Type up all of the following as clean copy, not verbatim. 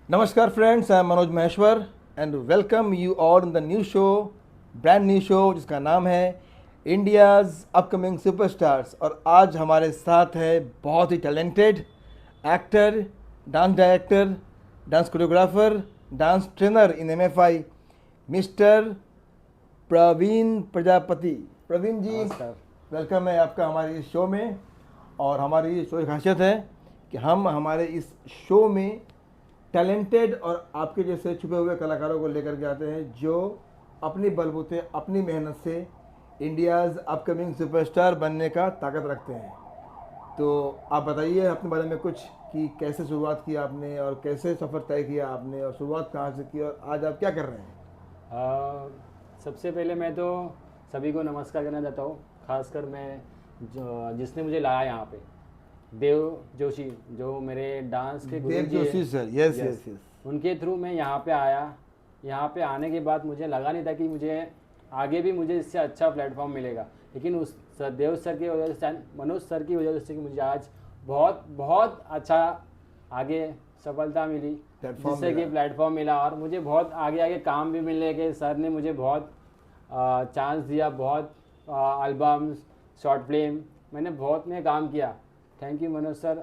Namaskar friends, I am Manoj Maheshwar and welcome you all in the new show, brand new show जिसका नाम है India's upcoming superstars. और आज हमारे साथ है बहुत ही talented actor, dance director, dance choreographer, dance trainer in MFI mister Praveen Prajapati. Praveen ji, नमस्कार। वेलकम है आपका हमारे इस शो में। और हमारी शो की खासियत है कि हम हमारे इस शो में टैलेंटेड और आपके जैसे छुपे हुए कलाकारों को लेकर के आते हैं जो अपनी बलबूते अपनी मेहनत से इंडियाज़ अपकमिंग सुपरस्टार बनने का ताकत रखते हैं। तो आप बताइए अपने बारे में कुछ कि कैसे शुरुआत की आपने और कैसे सफ़र तय किया आपने और शुरुआत कहाँ से की और आज आप क्या कर रहे हैं। आ, सबसे पहले मैं तो सभी को नमस्कार करना चाहता हूँ। खासकर मैं जो जिसने मुझे लाया यहाँ पे, देव जोशी, जो मेरे डांस के देव गुरुजी है। Joshi sir, yes yes, yes yes. उनके थ्रू मैं यहाँ पे आया। यहाँ पे आने के बाद मुझे लगा नहीं था कि मुझे आगे भी मुझे इससे अच्छा प्लेटफॉर्म मिलेगा, लेकिन देव सर की वजह से, मनोज सर की वजह से कि मुझे आज बहुत बहुत अच्छा आगे सफलता मिली, प्लेटफॉर्म जिससे कि मिला। प्लेटफॉर्म मिला और मुझे बहुत आगे आगे काम भी मिलने के सर ने मुझे बहुत चांस दिया। बहुत एल्बम्स, शॉर्ट फिल्म, मैंने बहुत में काम किया। Thank you Manoj sir.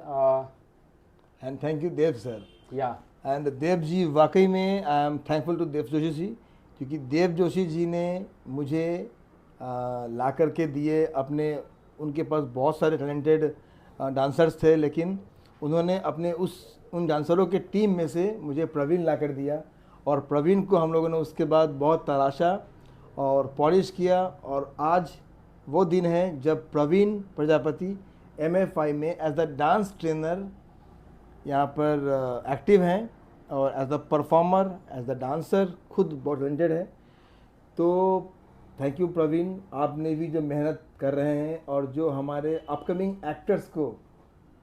And thank you Dev sir. या एंड देव जी, वाकई में I am thankful to Dev Joshi ji, क्योंकि देव जोशी जी ने मुझे ला कर के दिए अपने। उनके पास बहुत सारे टैलेंटेड डांसर्स थे, लेकिन उन्होंने अपने उन डांसरों के टीम में से मुझे प्रवीण ला कर दिया। और प्रवीण को हम लोगों ने उसके बाद बहुत तराशा और पॉलिश किया, और आज वो दिन है जब प्रवीण प्रजापति एमएफआई में एज द डांस ट्रेनर यहाँ पर एक्टिव हैं और as a performer, as a dancer खुद बहुत टैलेंटेड है। तो थैंक यू प्रवीण, आपने भी जो मेहनत कर रहे हैं और जो हमारे अपकमिंग एक्टर्स को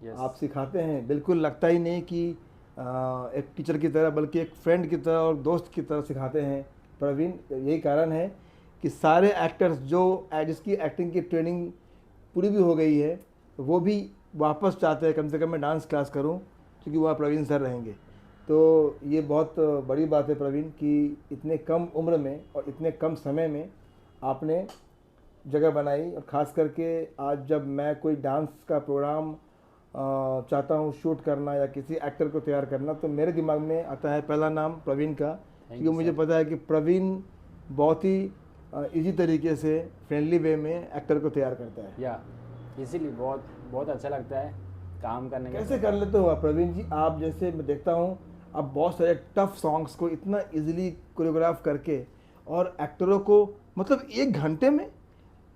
यस। आप सिखाते हैं, बिल्कुल लगता ही नहीं कि एक टीचर की तरह, बल्कि एक फ्रेंड की तरह और दोस्त की तरह सिखाते हैं प्रवीण। यही कारण है कि सारे एक्टर्स जो जिसकी एक्टिंग की ट्रेनिंग पूरी भी हो गई है, वो भी वापस चाहते हैं कम से कम मैं डांस क्लास करूं, क्योंकि वहाँ प्रवीण सर रहेंगे। तो ये बहुत बड़ी बात है प्रवीण कि इतने कम उम्र में और इतने कम समय में आपने जगह बनाई। और ख़ास करके आज जब मैं कोई डांस का प्रोग्राम चाहता हूँ शूट करना या किसी एक्टर को तैयार करना, तो मेरे दिमाग में आता है पहला नाम प्रवीण का, थैंक क्योंकि यू मुझे सर। पता है कि प्रवीण बहुत ही इजी तरीके से फ्रेंडली वे में एक्टर को तैयार करता है। या इसीलिए बहुत बहुत अच्छा लगता है काम करने के कैसे साथ। कर लेते हो आप प्रवीण जी? आप जैसे मैं देखता हूँ आप बहुत सारे टफ सॉन्ग्स को इतना इजीली कोरियोग्राफ करके, और एक्टरों को मतलब एक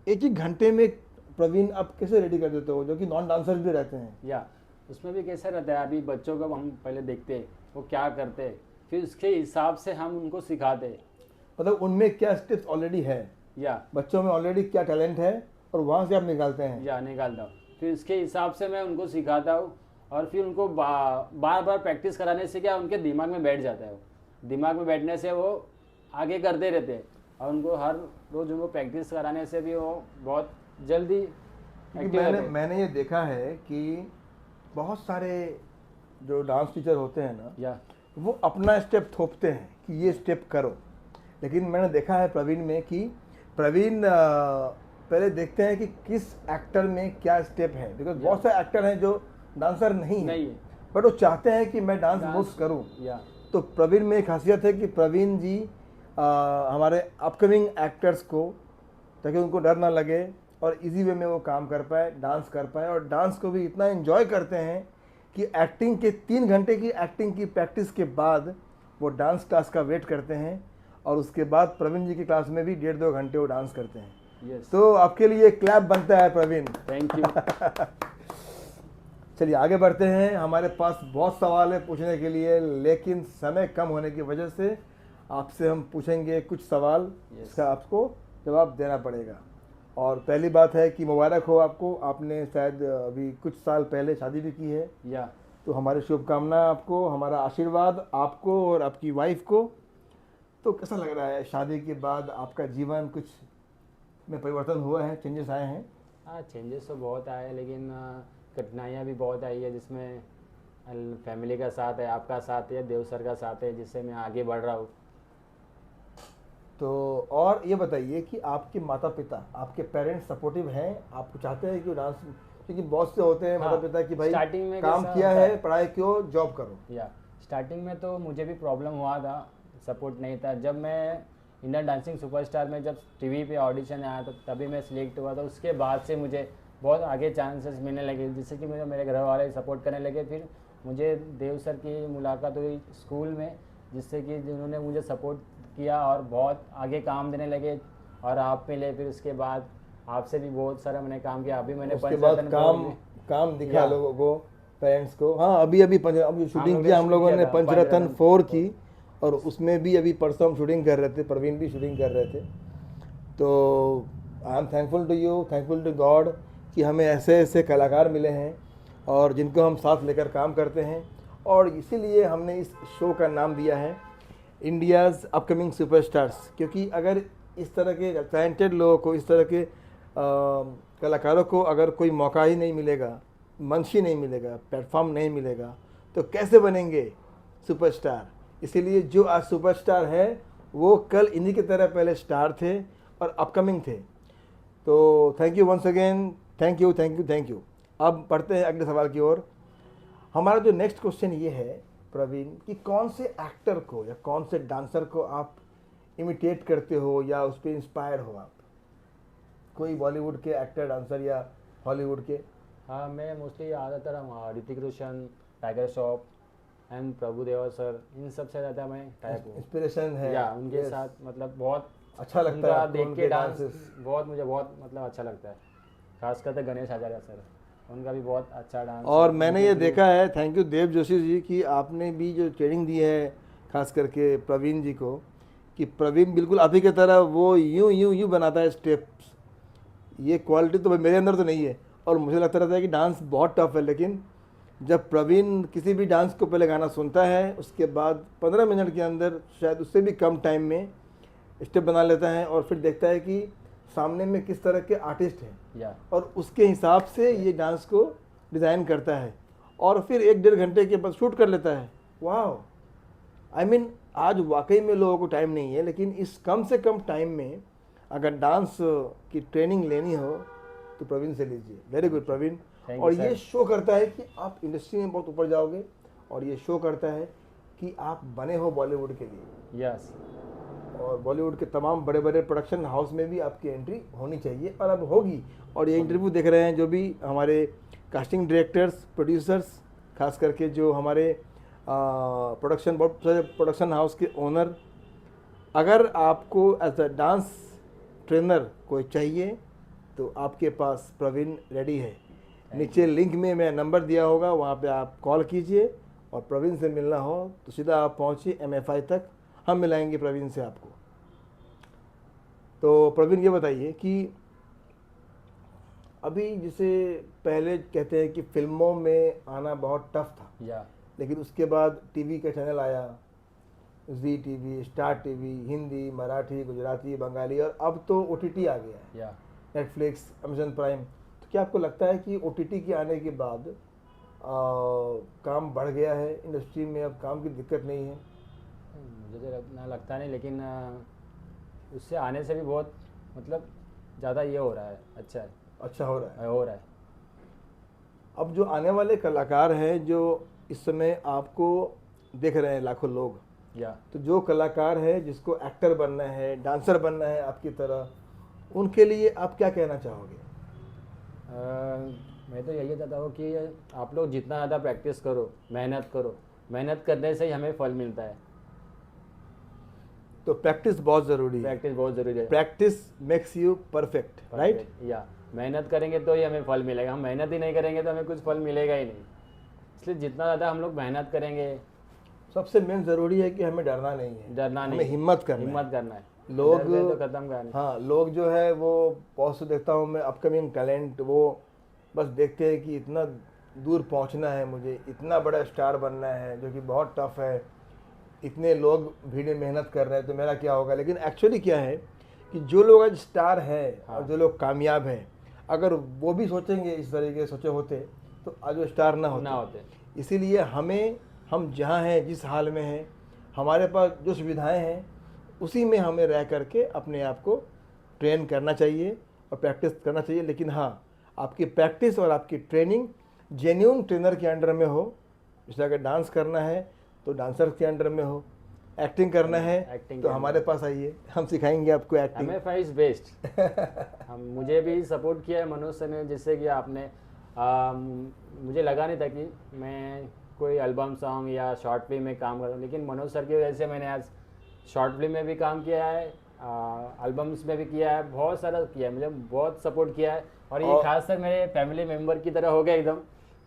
एक घंटे में प्रवीण आप कैसे रेडी कर देते हो, जो कि नॉन डांसर्स भी रहते हैं। या उसमें भी कैसा रहता है, अभी बच्चों को हम पहले देखते हैं वो क्या करते हैं, फिर उसके हिसाब से हम उनको सिखाते हैं। मतलब उनमें क्या स्टेप्स ऑलरेडी है, या बच्चों में ऑलरेडी क्या टैलेंट है, और वहाँ से आप निकालते हैं। या निकालता हूँ, फिर उसके हिसाब से मैं उनको सिखाता हूँ। और फिर उनको बार बार प्रैक्टिस कराने से क्या उनके दिमाग में बैठ जाता है। वो दिमाग में बैठने से वो आगे करते रहते हैं, और उनको हर रोज़ उनको प्रैक्टिस कराने से भी वो बहुत जल्दी क्योंकि एक्टिव मैंने रहते हैं। मैंने ये देखा है कि बहुत सारे जो डांस टीचर होते हैं ना, या वो अपना स्टेप थोपते हैं कि ये स्टेप करो। लेकिन मैंने देखा है प्रवीण में कि प्रवीण पहले देखते हैं कि किस एक्टर में क्या स्टेप है, बिकॉज या बहुत सारे एक्टर हैं जो डांसर नहीं हैं, नहीं है बट वो चाहते हैं कि मैं डांस मूव्स डांस। करूं। या तो प्रवीण में एक खासियत है कि प्रवीण जी हमारे अपकमिंग एक्टर्स को, ताकि उनको डर ना लगे और इजी वे में वो काम कर पाए, डांस कर पाए, और डांस को भी इतना एंजॉय करते हैं कि एक्टिंग के 3 घंटे की एक्टिंग की प्रैक्टिस के बाद वो डांस क्लास का वेट करते हैं, और उसके बाद प्रवीण जी की क्लास में भी 1.5-2 घंटे वो डांस करते हैं। यस। तो आपके लिए क्लैप बनता है प्रवीण। Thank you. चलिए आगे बढ़ते हैं, हमारे पास बहुत सवाल है पूछने के लिए, लेकिन समय कम होने की वजह से आपसे हम पूछेंगे कुछ सवाल जिसका आपको जवाब देना पड़ेगा। और पहली बात है कि मुबारक हो आपको, आपने शायद अभी कुछ साल पहले शादी भी की है। या तो हमारी शुभकामनाएं आपको, हमारा आशीर्वाद आपको और आपकी वाइफ को। तो कैसा लग रहा है शादी के बाद आपका जीवन, कुछ में परिवर्तन हुआ है, चेंजेस आए हैं? हाँ, चेंजेस तो बहुत आए, लेकिन कठिनाइयाँ भी बहुत आई है, जिसमें फैमिली का साथ है, आपका साथ है, देव सर का साथ है, जिससे मैं आगे बढ़ रहा हूँ। तो और ये बताइए कि आपके माता पिता, आपके पेरेंट्स सपोर्टिव हैं, आपको चाहते हैं कि डांस, क्योंकि बहुत से होते हैं हाँ, माता पिता कि भाई स्टार्टिंग में काम कैसा किया होता है, पढ़ाई क्यों, जॉब करो। या स्टार्टिंग में तो मुझे भी प्रॉब्लम हुआ था, सपोर्ट नहीं था। जब मैं इंडियन डांसिंग सुपरस्टार में जब टीवी पे ऑडिशन आया था तभी मैं सिलेक्ट हुआ था। उसके बाद से मुझे बहुत आगे चांसेस मिलने लगे, जिससे कि मुझे मेरे घर वाले सपोर्ट करने लगे। फिर मुझे देव सर की मुलाकात हुई स्कूल में, जिससे कि जिन्होंने मुझे सपोर्ट किया और बहुत आगे काम देने लगे, और आप मिले। फिर उसके बाद आपसे भी बहुत सारा मैंने काम किया। अभी मैंने उसके बाद पंचरत्न काम बोर्ड में काम दिखा या लोगों को, पेरेंट्स को। हाँ, अभी अभी अभी शूटिंग लोग ने किया हम शूट लोगों किया ने था पंचरत्न पंचरत्न 4 4। की, और उसमें भी अभी परसों हम शूटिंग कर रहे थे, प्रवीण भी शूटिंग कर रहे थे। तो I am thankful to you, thankful to God कि हमें ऐसे ऐसे कलाकार मिले हैं और जिनको हम साथ लेकर काम करते हैं। और इसीलिए हमने इस शो का नाम दिया है इंडियाज़ अपकमिंग सुपरस्टार्स, क्योंकि अगर इस तरह के टैलेंटेड लोगों को, इस तरह के कलाकारों को अगर कोई मौका ही नहीं मिलेगा, मंच ही नहीं मिलेगा, प्लेटफॉर्म नहीं मिलेगा, तो कैसे बनेंगे सुपरस्टार। इसीलिए जो आज सुपरस्टार है वो कल इन्हीं की तरह पहले स्टार थे और अपकमिंग थे। तो thank you once again, thank you thank you thank you. अब बढ़ते हैं अगले सवाल की ओर। हमारा जो नेक्स्ट क्वेश्चन ये है प्रवीण, कि कौन से एक्टर को या कौन से डांसर को आप इमिटेट करते हो या उस पर इंस्पायर हो आप? कोई बॉलीवुड के एक्टर डांसर या हॉलीवुड के? हाँ, मैं मोस्टली ज़्यादातर हम ऋतिक रोशन, टाइगर श्रॉफ एंड प्रभुदेवा सर, इन सबसे ज़्यादा मैं टाइप हूँ। इंस्पिरेशन है या उनके yes। साथ मतलब बहुत अच्छा लगता है उनका आपको देख उनके के डांस dances? बहुत मुझे बहुत मतलब अच्छा लगता है। खासकर तो गणेश आचार्य सर, उनका भी बहुत अच्छा डांस और है। मैंने उनके ये ग्रुप देखा है, थैंक यू देव जोशी जी, कि आपने भी जो ट्रेनिंग दी है खास करके प्रवीण जी को, कि प्रवीण बिल्कुल आप ही की तरह वो यूं यूं यूं बनाता है स्टेप्स। ये क्वालिटी तो भाई मेरे अंदर तो नहीं है, और मुझे लगता रहता है कि डांस बहुत टफ है, लेकिन जब प्रवीण किसी भी डांस को पहले गाना सुनता है, उसके बाद 15 मिनट के अंदर, शायद उससे भी कम टाइम में स्टेप बना लेता है, और फिर देखता है कि सामने में किस तरह के आर्टिस्ट हैं या और उसके हिसाब से ये डांस को डिज़ाइन करता है, और फिर 1-1.5 घंटे के बाद शूट कर लेता है। वाह, आई मीन आज वाकई में लोगों को टाइम नहीं है, लेकिन इस कम से कम टाइम में अगर डांस की ट्रेनिंग लेनी हो तो प्रवीण से लीजिए। Very good Praveen. Thank you और ये सर। शो करता है कि आप इंडस्ट्री में बहुत ऊपर जाओगे, और ये शो करता है कि आप बने हो बॉलीवुड के लिए, यस, और बॉलीवुड के तमाम बड़े बड़े प्रोडक्शन हाउस में भी आपकी एंट्री होनी चाहिए, और अब होगी। और ये इंटरव्यू देख रहे हैं जो भी हमारे कास्टिंग डायरेक्टर्स, प्रोड्यूसर्स, खास करके जो हमारे प्रोडक्शन, बहुत सारे प्रोडक्शन हाउस के ओनर, अगर आपको एज अ डांस ट्रेनर कोई चाहिए तो आपके पास प्रवीण रेडी है। नीचे लिंक में मैं नंबर दिया होगा, वहाँ पे आप कॉल कीजिए, और प्रवीण से मिलना हो तो सीधा आप पहुँचिए MFI तक, हम मिलाएंगे प्रवीण से आपको। तो प्रवीण ये बताइए कि अभी जिसे पहले कहते हैं कि फिल्मों में आना बहुत टफ था, या लेकिन उसके बाद टीवी का चैनल आया, Zee TV, Star TV, Hindi, Marathi, Gujarati, Bengali, और अब तो OTT आ गया है, या नेटफ्लिक्स, अमेजन प्राइम। तो क्या आपको लगता है कि OTT के आने के बाद काम बढ़ गया है इंडस्ट्री में, अब काम की दिक्कत नहीं है? मुझे तो लगता नहीं, लेकिन उससे आने से भी बहुत मतलब ज़्यादा ये हो रहा है, अच्छा है, अच्छा हो रहा है। हो रहा है। अब जो आने वाले कलाकार हैं, जो इस समय आपको देख रहे हैं लाखों लोग, या तो जो कलाकार है जिसको एक्टर बनना है, डांसर बनना है आपकी तरह, उनके लिए आप क्या कहना चाहोगे? मैं तो यही चाहता हूँ कि आप लोग जितना ज़्यादा प्रैक्टिस करो, मेहनत करो, मेहनत करने से ही हमें फल मिलता है। तो प्रैक्टिस बहुत ज़रूरी है। प्रैक्टिस बहुत ज़रूरी है। Practice makes you perfect, right? या मेहनत करेंगे तो ही हमें फल मिलेगा, हम मेहनत ही नहीं करेंगे तो हमें कुछ फल मिलेगा ही नहीं। इसलिए जितना ज़्यादा हम लोग मेहनत करेंगे, सबसे मेन ज़रूरी है कि हमें डरना नहीं है, डरना नहीं, हमें हिम्मत करना है। हिम्मत करना है। लोग डर पे तो खत्म करना है। हाँ, लोग जो है वो बहुत से देखता हूँ मैं अपकमिंग टैलेंट, वो बस देखते हैं कि इतना दूर पहुँचना है मुझे, इतना बड़ा स्टार बनना है, जो कि बहुत टफ है, इतने लोग भीड़ में मेहनत कर रहे हैं, तो मेरा क्या होगा। लेकिन एक्चुअली क्या है कि जो लोग आज स्टार हैं और जो लोग कामयाब हैं, अगर वो भी सोचेंगे इस तरीके से सोचे होते तो आज वो स्टार ना होते। इसीलिए हम जहाँ हैं, जिस हाल में हैं, हमारे पास जो सुविधाएं हैं, उसी में हमें रह करके अपने आप को ट्रेन करना चाहिए और प्रैक्टिस करना चाहिए। लेकिन हाँ, आपकी प्रैक्टिस और आपकी ट्रेनिंग जेन्युइन ट्रेनर के अंडर में हो। जैसे अगर डांस करना है तो डांसर के अंडर में हो, एक्टिंग करना है एक्टिंग तो के हमारे पास आइए, हम सिखाएंगे आपको एक्टिंग। MFI is best. हम मुझे भी सपोर्ट किया है मनोज सर ने, जिससे कि आपने मुझे लगा नहीं था कि मैं कोई एल्बम सॉन्ग या शॉर्ट फिल्म में काम करूँ, लेकिन मनोज सर की वजह से मैंने आज शॉर्ट फिल्म में भी काम किया है, एल्बम्स में भी किया है, बहुत सारा किया है, मुझे बहुत सपोर्ट किया है। और ये और- खास कर मेरे फैमिली मेम्बर की तरह हो गया एकदम,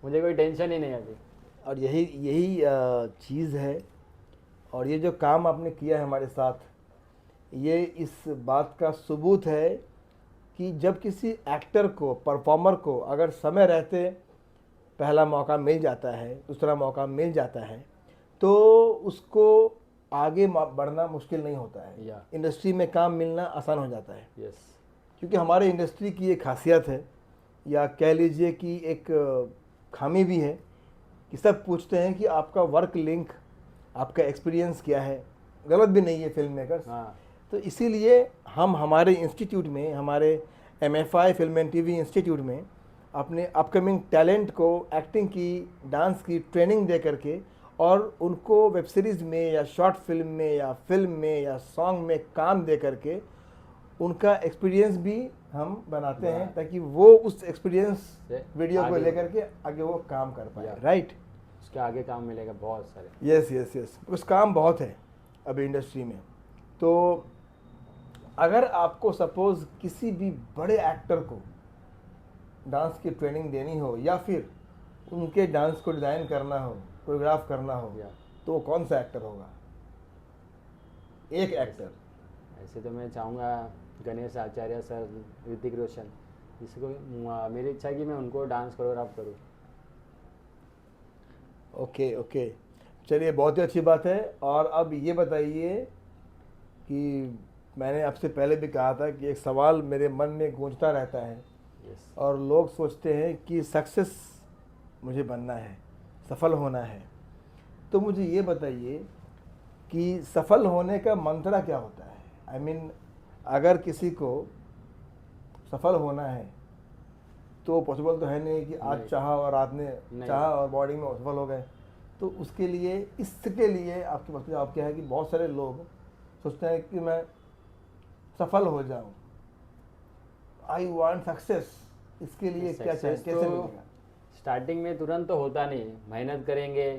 मुझे कोई टेंशन ही नहीं है अभी। और यही यही चीज़ है। और ये जो काम आपने किया है हमारे साथ, ये इस बात का सबूत है कि जब किसी एक्टर को, परफॉर्मर को अगर समय रहते पहला मौका मिल जाता है, दूसरा मौका मिल जाता है, तो उसको आगे बढ़ना मुश्किल नहीं होता है। या इंडस्ट्री में काम मिलना आसान हो जाता है, यस, क्योंकि हमारे इंडस्ट्री की एक खासियत है, या कह लीजिए कि एक खामी भी है, कि सब पूछते हैं कि आपका वर्क लिंक, आपका एक्सपीरियंस क्या है। गलत भी नहीं है फिल्म मेकर्स। हाँ तो इसीलिए हम हमारे इंस्टीट्यूट में, हमारे MFI film and TV institute में अपने अपकमिंग टैलेंट को एक्टिंग की, डांस की ट्रेनिंग दे करके, और उनको वेब सीरीज़ में या शॉर्ट फिल्म में या फिल्म में या सॉन्ग में काम दे करके उनका एक्सपीरियंस भी हम बनाते हैं, ताकि वो उस एक्सपीरियंस से वीडियो को आगे लेकर के आगे वो काम कर पाए। या। राइट। उसके आगे काम मिलेगा बहुत सारे। यस यस यस, उस काम बहुत है अभी इंडस्ट्री में। तो अगर आपको सपोज किसी भी बड़े एक्टर को डांस की ट्रेनिंग देनी हो, या फिर उनके डांस को डिज़ाइन करना हो, कोरियोग्राफ करना हो, या तो वो कौन सा एक्टर होगा? एक एक्टर। ऐसे तो मैं चाहूँगा गणेश आचार्य सर, ऋतिक रोशन, जिसको मेरी इच्छा है कि मैं उनको डांस कोरियोग्राफ करूँ। ओके ओके, चलिए, बहुत ही अच्छी बात है। और अब ये बताइए कि मैंने आपसे पहले भी कहा था कि एक सवाल मेरे मन में गूंजता रहता है, यस, और लोग सोचते हैं कि सक्सेस मुझे बनना है, सफल होना है। तो मुझे ये बताइए कि सफल होने का मंत्र क्या होता है? आई मीन, अगर किसी को सफल होना है तो पॉसिबल तो है नहीं कि आज नहीं। चाहा और रात ने नहीं। चाहा और बॉडी में सफल हो गए। तो उसके लिए, इसके लिए आपके पास जवाब क्या है? कि बहुत सारे लोग सोचते हैं कि मैं सफल हो जाऊं, आई वांट सक्सेस, इसके लिए क्या चाहिए, सक्सेस कैसे तो मिलेगा? स्टार्टिंग में तुरंत तो होता नहीं, मेहनत करेंगे,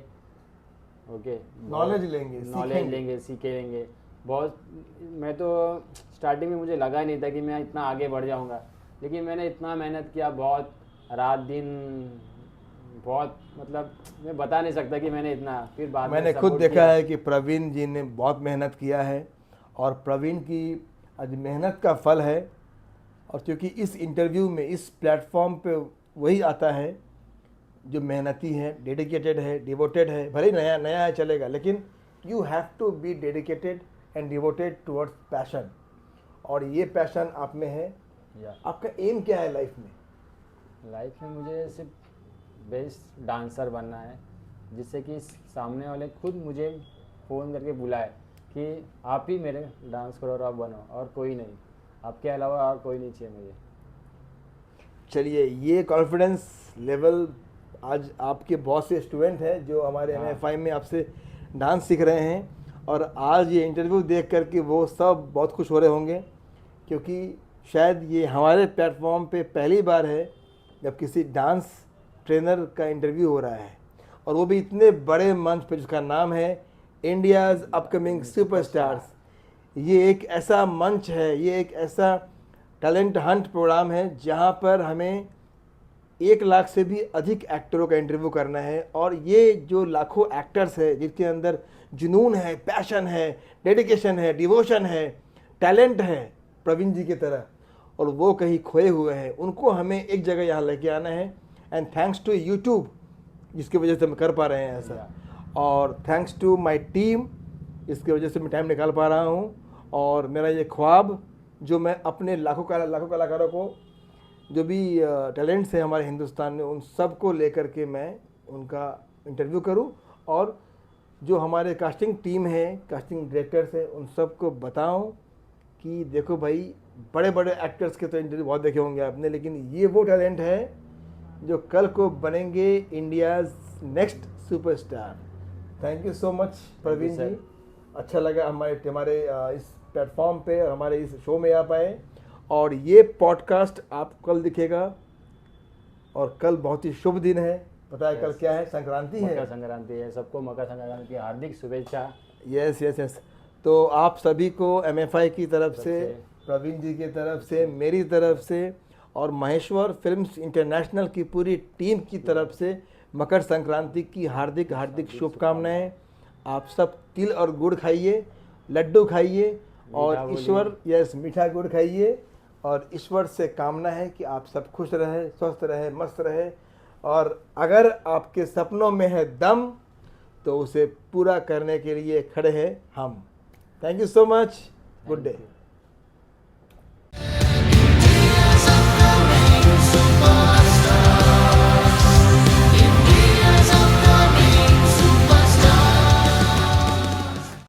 ओके, नॉलेज लेंगे, नॉलेज सीखेंगे। लेंगे, सीखेंगे बहुत। मैं तो स्टार्टिंग में मुझे लगा नहीं था कि मैं इतना आगे बढ़ जाऊंगा, लेकिन मैंने इतना मेहनत किया, बहुत रात दिन, बहुत, मतलब मैं बता नहीं सकता कि मैंने इतना, फिर बाद में मैंने खुद सपोर्ट देखा किया। है कि प्रवीण जी ने बहुत मेहनत किया है, और प्रवीण की आज मेहनत का फल है। और क्योंकि इस इंटरव्यू में, इस प्लेटफॉर्म पे वही आता है जो मेहनती है, डेडिकेटेड है, डिवोटेड है। भले ही नया नया है चलेगा, लेकिन you have to be dedicated and devoted towards passion. और ये पैशन आप में है। या आपका एम क्या है लाइफ में? लाइफ में मुझे सिर्फ बेस्ट डांसर बनना है, जिससे कि सामने वाले खुद मुझे फ़ोन करके बुलाए कि आप ही मेरे डांस कोरियोग्राफ बनो, और कोई नहीं, आपके अलावा और कोई नहीं चाहिए मुझे। चलिए, ये कॉन्फिडेंस लेवल आज आपके बहुत से स्टूडेंट हैं जो हमारे हाँ। MFI में आपसे डांस सीख रहे हैं, और आज ये इंटरव्यू देख करके वो सब बहुत खुश हो रहे होंगे, क्योंकि शायद ये हमारे प्लेटफॉर्म पे पहली बार है जब किसी डांस ट्रेनर का इंटरव्यू हो रहा है, और वो भी इतने बड़े मंच पे जिसका नाम है इंडियाज़ अपकमिंग सुपरस्टार्स। ये एक ऐसा मंच है, ये एक ऐसा टैलेंट हंट प्रोग्राम है जहाँ पर हमें 1 लाख से भी अधिक एक्टरों का इंटरव्यू करना है। और ये जो लाखों एक्टर्स है, जिनके अंदर जुनून है, पैशन है, डेडिकेशन है, डिवोशन है, टैलेंट है प्रवीण जी की तरह, और वो कहीं खोए हुए हैं, उनको हमें एक जगह यहाँ लेके आना है। एंड थैंक्स टू यूट्यूब, जिसकी वजह से हम कर पा रहे हैं ऐसा, और थैंक्स टू माय टीम, इसकी वजह से मैं टाइम निकाल पा रहा हूँ। और मेरा ये ख्वाब, जो मैं अपने लाखों कलाकारों को, जो भी टैलेंट्स हैं हमारे हिंदुस्तान में, उन सब को लेकर के मैं उनका इंटरव्यू करूं और जो हमारे कास्टिंग टीम है, कास्टिंग डायरेक्टर्स है, उन सबको बताऊं कि देखो भाई, बड़े बड़े एक्टर्स के तो इंटरव्यू बहुत देखे होंगे आपने, लेकिन ये वो टैलेंट है जो कल को बनेंगे India's next superstar. Thank you so much Praveen sir. जी, अच्छा लगा हमारे हमारे इस प्लेटफॉर्म पे और हमारे इस शो में आप आए। और ये पॉडकास्ट आपको कल दिखेगा, और कल बहुत ही शुभ दिन है। पता है कल क्या है? संक्रांति है। मकर संक्रांति है, सबको मकर संक्रांति की हार्दिक शुभेच्छा। Yes yes yes. तो आप सभी को MFI की तरफ से, प्रवीण जी की तरफ से, मेरी तरफ से और महेश्वर फिल्म्स इंटरनेशनल की पूरी टीम की तरफ से मकर संक्रांति की हार्दिक हार्दिक शुभकामनाएं। आप सब तिल और गुड़ खाइए, लड्डू खाइए और ईश्वर, यस, मीठा गुड़ खाइए, और ईश्वर से कामना है कि आप सब खुश रहे, स्वस्थ रहे, मस्त रहे। और अगर आपके सपनों में है दम तो उसे पूरा करने के लिए खड़े हैं हम। Thank you so much. Good day.